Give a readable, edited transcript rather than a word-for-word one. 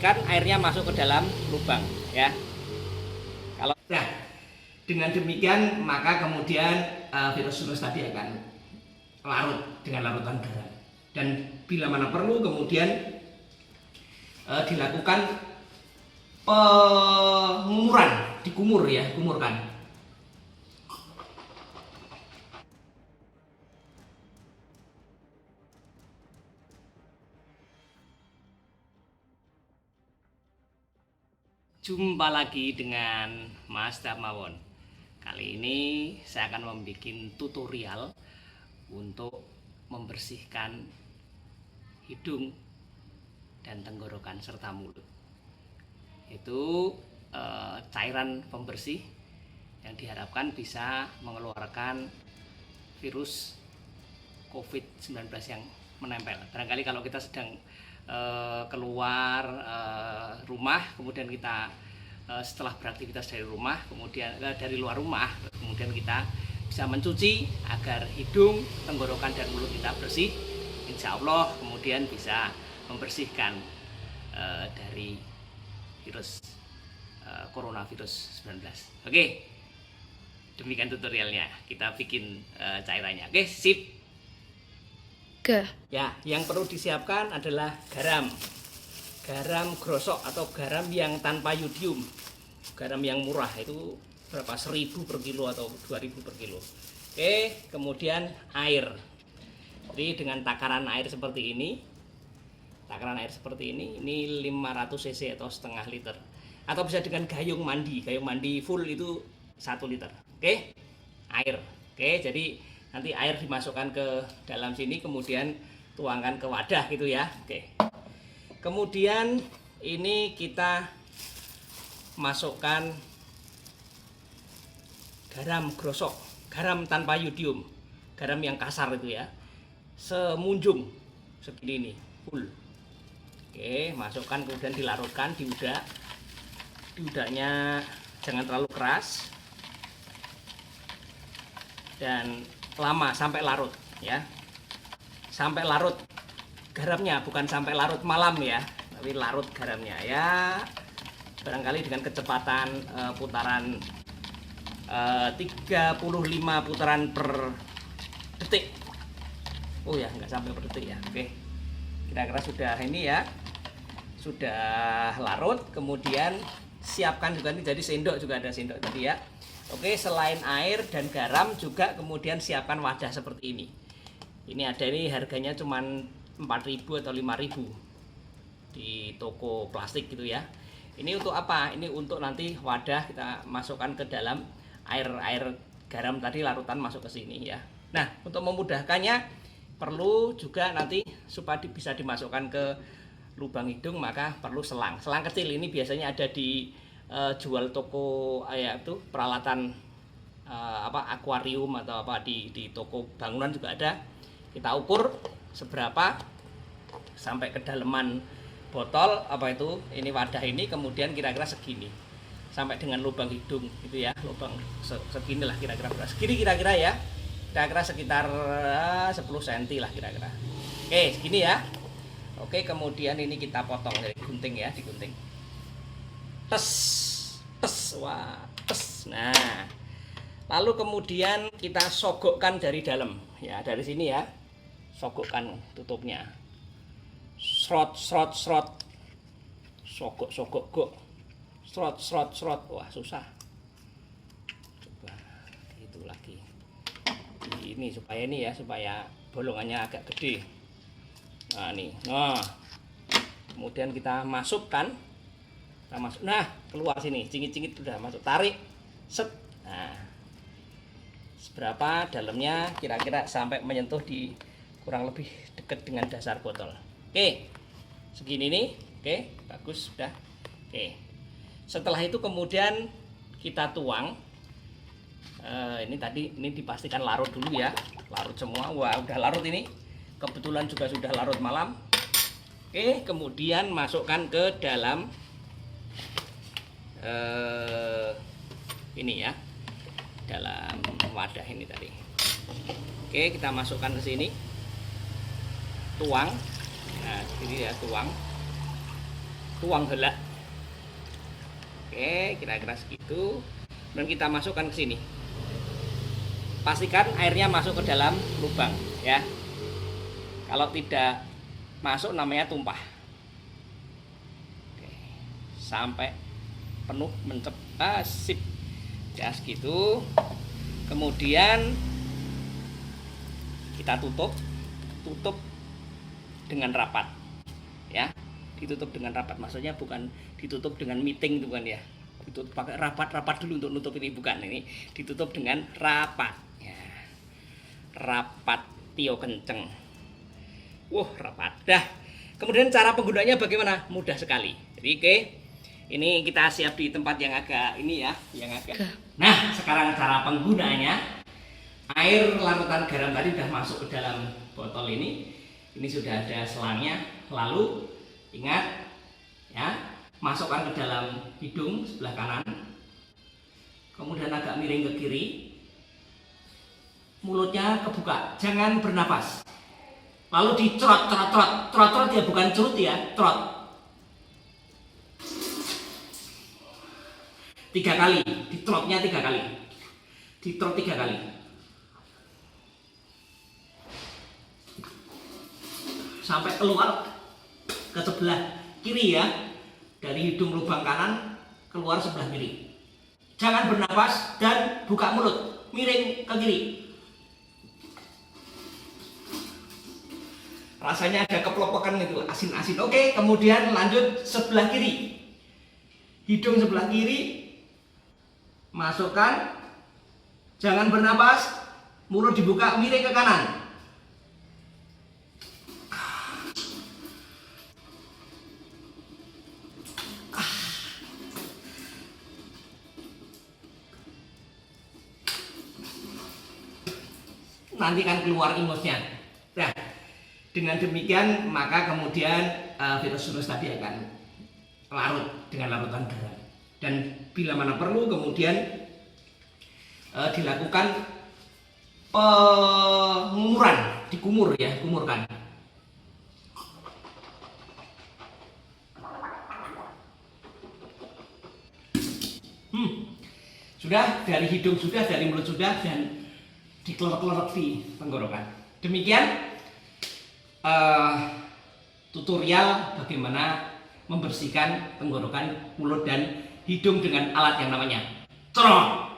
kan airnya masuk ke dalam lubang ya. Kalau nah, dengan demikian maka kemudian virus-virus tadi akan larut dengan larutan garam. Dan bila mana perlu kemudian dilakukan pengumuran, dikumur ya, kumurkan. Jumpa lagi dengan Mas Darmawon. Kali ini saya akan membuat tutorial untuk membersihkan hidung dan tenggorokan serta mulut. Itu cairan pembersih yang diharapkan bisa mengeluarkan virus COVID-19 yang menempel. Barangkali kalau kita sedang keluar rumah, kemudian kita setelah beraktivitas dari rumah, kemudian dari luar rumah, kemudian kita bisa mencuci agar hidung, tenggorokan dan mulut kita bersih. Insya Allah kemudian bisa membersihkan dari virus coronavirus 19. Oke, demikian tutorialnya. Kita bikin cairannya. Oke, sip. Ya, yang perlu disiapkan adalah garam. Garam grosok atau garam yang tanpa yodium. Garam yang murah itu berapa? 1.000 per kilo atau 2.000 per kilo. Oke, kemudian air. Jadi dengan takaran air seperti ini. Takaran air seperti ini 500 cc atau setengah liter. Atau bisa dengan gayung mandi. Gayung mandi full itu 1 liter. Oke. Air. Oke, jadi nanti air dimasukkan ke dalam sini, kemudian tuangkan ke wadah gitu ya. Oke. Kemudian ini kita masukkan garam grosok, garam tanpa yodium, garam yang kasar itu ya. Semunjung segini nih, full. Oke, masukkan kemudian dilarutkan di udak. Di udaknya jangan terlalu keras. Dan lama sampai larut ya, sampai larut garamnya, bukan sampai larut malam ya, tapi larut garamnya ya. Barangkali dengan kecepatan putaran 35 putaran per detik. Oh ya, nggak sampai per detik ya. Oke, kira-kira sudah ini ya, sudah larut. Kemudian siapkan juga nih, jadi sendok juga ada sendok tadi ya. Oke, selain air dan garam juga kemudian siapkan wadah seperti ini. Ini ada, ini harganya cuma 4.000 atau 5.000 di toko plastik gitu ya. Ini untuk apa? Ini untuk nanti wadah kita masukkan ke dalam air garam tadi, larutan masuk ke sini ya. Nah, untuk memudahkannya perlu juga nanti supaya bisa dimasukkan ke lubang hidung, maka perlu selang. Selang kecil ini biasanya ada di jual toko ya, itu peralatan akuarium atau apa di toko bangunan juga ada. Kita ukur seberapa sampai kedalaman botol apa itu, ini wadah ini, kemudian kira-kira segini sampai dengan lubang hidung gitu ya, lubang segini lah kira-kira, segini kira-kira ya, kira-kira sekitar 10 cm lah kira-kira. Oke, segini ya. Oke, kemudian ini kita potong dari gunting ya, digunting. Wah, nah, lalu kemudian kita sogokkan dari dalam ya, dari sini ya, sogokkan tutupnya, srot, sogok, srot, wah susah, coba itu lagi, ini supaya ini ya, supaya bolongannya agak gede. Nah nih, nah kemudian kita masukkan. Nah, keluar sini, cingit-cingit udah masuk, tarik, set. Nah, seberapa dalamnya kira-kira sampai menyentuh di kurang lebih dekat dengan dasar botol. Oke, segini nih, oke, bagus sudah. Oke, setelah itu kemudian kita tuang. Ini tadi ini dipastikan larut dulu ya, larut semua. Wah, udah larut ini. Kebetulan juga sudah larut malam. Oke, kemudian masukkan ke dalam ini ya, dalam wadah ini tadi. Oke, kita masukkan ke sini, tuang. Nah, ini ya, tuang. tuang helak. Oke, kira-kira segitu. Dan kita masukkan ke sini. Pastikan airnya masuk ke dalam lubang ya. Kalau tidak masuk namanya tumpah. Oke, sampai penuh mencep. Sip. Ya segitu. Kemudian kita tutup dengan rapat ya. Ditutup dengan rapat, maksudnya bukan ditutup dengan meeting, bukan ya. Ditutup pakai rapat dulu untuk nutup ini, bukan. Ini ditutup dengan rapat ya. Rapat Tio kenceng. Rapat dah. Kemudian cara penggunanya bagaimana? Mudah sekali. Jadi oke, ini kita siap di tempat yang agak ini ya, yang agak. Nah, sekarang cara penggunanya. Air larutan garam tadi sudah masuk ke dalam botol ini. Ini sudah ada selangnya. Lalu ingat ya, masukkan ke dalam hidung sebelah kanan. Kemudian agak miring ke kiri. Mulutnya kebuka, jangan bernapas. Lalu dicerot ya, bukan cerut ya, cerot. 3 kali, dicerotnya 3 kali. Dicerot 3 kali. Sampai keluar ke sebelah kiri ya. Dari hidung lubang kanan keluar sebelah kiri. Jangan bernapas dan buka mulut, miring ke kiri. Rasanya ada keplopokan itu, asin-asin. Oke, kemudian lanjut sebelah kiri. Hidung sebelah kiri masukkan. Jangan bernapas, mulut dibuka, miring ke kanan. Nanti kan keluar ingusnya. Nah, dengan demikian maka kemudian virus tadi akan larut dengan larutan garam. Dan bila mana perlu kemudian dilakukan pengumuran, dikumur ya, kumurkan. Sudah, dari hidung sudah, dari mulut sudah, dan dikelerek-kelerek di tenggorokan. Demikian tutorial bagaimana membersihkan tenggorokan, mulut dan hidung dengan alat yang namanya cerot.